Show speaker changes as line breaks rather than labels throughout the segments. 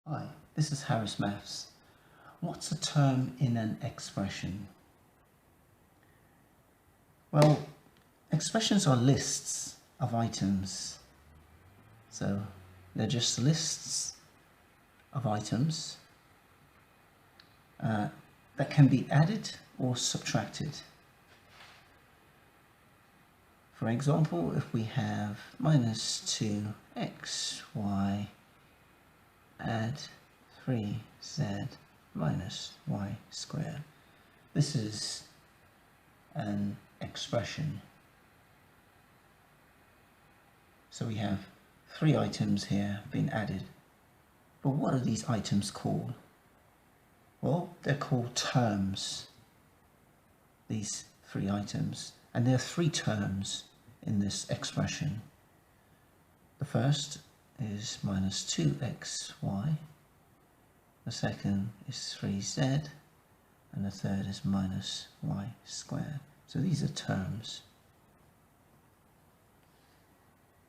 Hi, this is Harris Maths. What's a term in an expression? Well, expressions are lists of items. So they're just lists of items that can be added or subtracted. For example, if we have minus 2xy add 3z minus y squared. This is an expression. So we have three items here being added. But what are these items called? Well, they're called terms. These three items. And there are three terms in this expression. The first is minus 2xy. The second is 3z. And the third is minus y squared. So these are terms.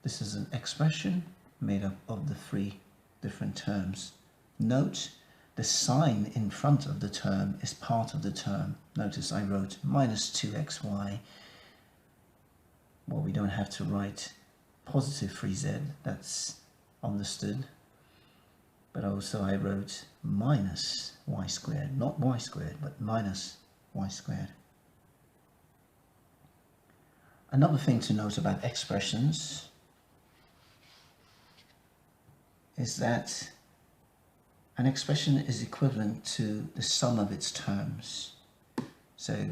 This is an expression made up of the three different terms. Note the sign in front of the term is part of the term. Notice I wrote minus 2xy. Well, we don't have to write positive 3z, that's understood. But also I wrote minus y squared, not y squared, but minus y squared. Another thing to note about expressions is that an expression is equivalent to the sum of its terms. So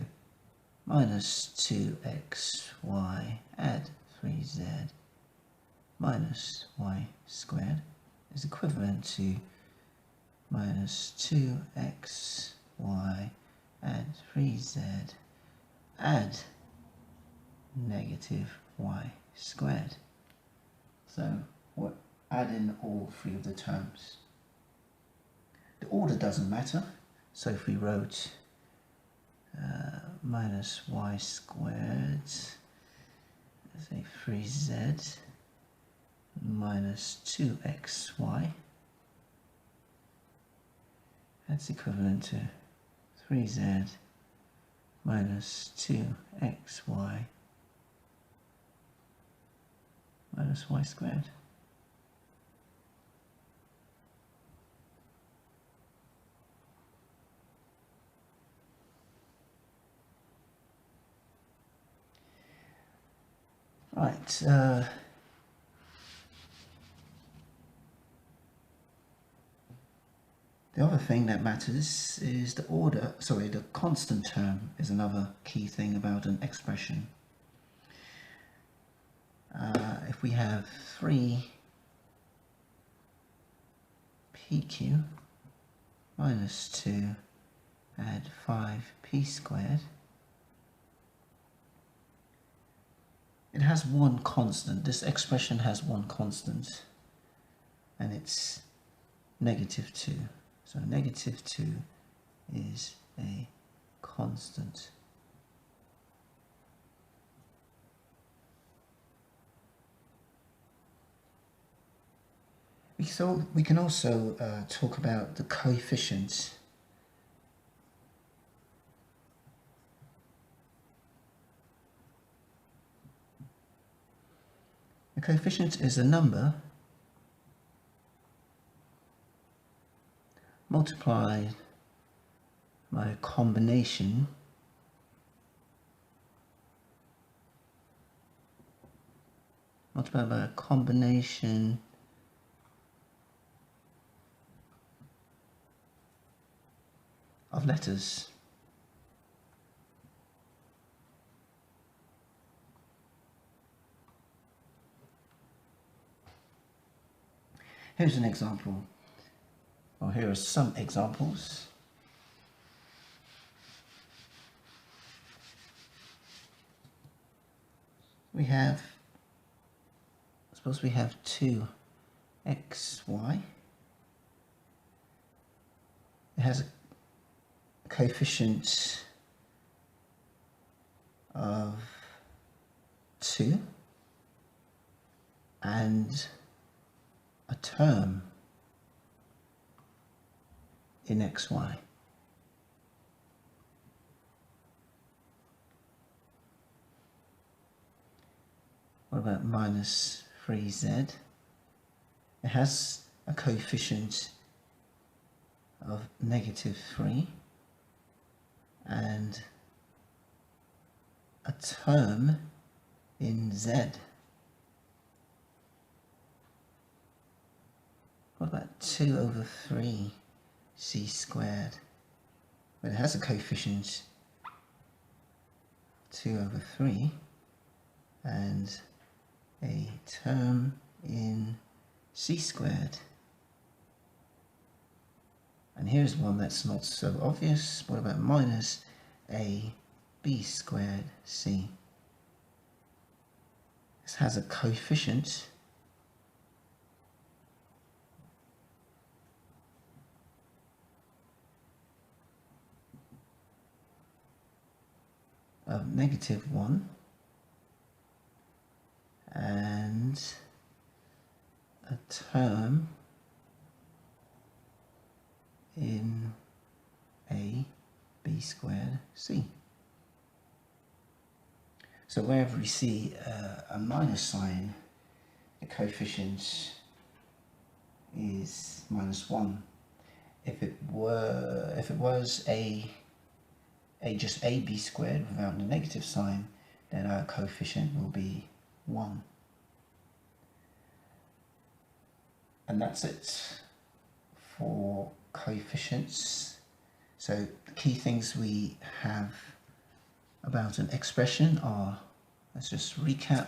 minus 2xy add 3z minus y squared is equivalent to minus 2xy add 3z add negative y squared. So we're adding all three of the terms. The order doesn't matter, so if we wrote minus y squared, let's say 3z minus 2xy, that's equivalent to 3z minus 2xy minus y squared. Right, the other thing that matters is the order, the constant term is another key thing about an expression. If we have 3pq minus 2 add 5p squared, it has one constant. This expression has one constant, and it's negative 2. So negative 2 is a constant. We can also talk about the coefficient. The coefficient is a number multiplied by a combination of letters. Here's an example, or here are some examples. We have, suppose we have 2xy. It has a coefficient of 2 and a term in xy. What about minus 3z? It has a coefficient of -3 and a term in z. What about 2/3 c squared? Well, it has a coefficient 2/3 and a term in c squared. And here's one that's not so obvious. What about minus a b squared c? This has a coefficient of -1 and a term in a b squared c. So wherever we see a minus sign, the coefficient is -1. If it was just a b squared without the negative sign, then our coefficient will be 1. And that's it for coefficients. So the key things we have about an expression are, let's just recap.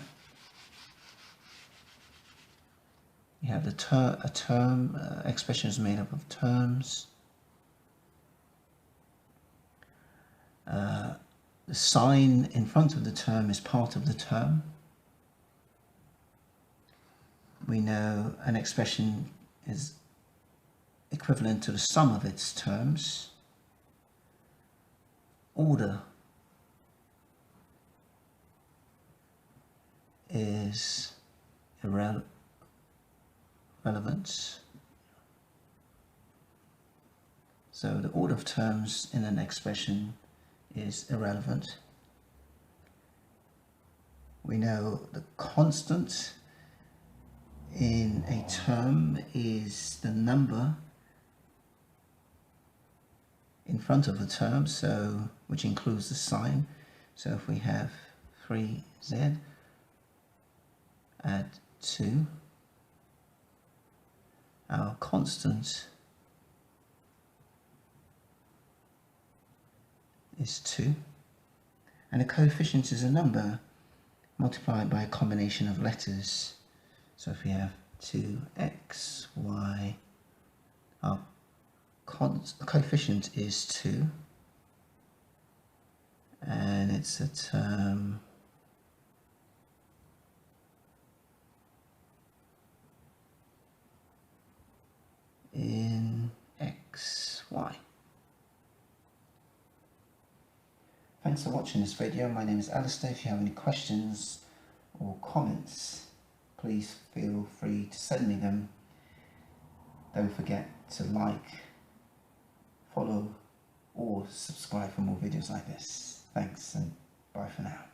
You have a term, expression is made up of terms. The sign in front of the term is part of the term. We know an expression is equivalent to the sum of its terms. Order is irrelevant. So the order of terms in an expression is irrelevant. We know the constant in a term is the number in front of the term, so which includes the sign. So if we have 3z, add 2, our constant is 2, and a coefficient is a number multiplied by a combination of letters. So if we have 2x, y, our coefficient is 2, and it's a term in x, y. Thanks for watching this video. My name is Alistair. If you have any questions or comments, please feel free to send me them. Don't forget to like, follow or subscribe for more videos like this. Thanks and bye for now.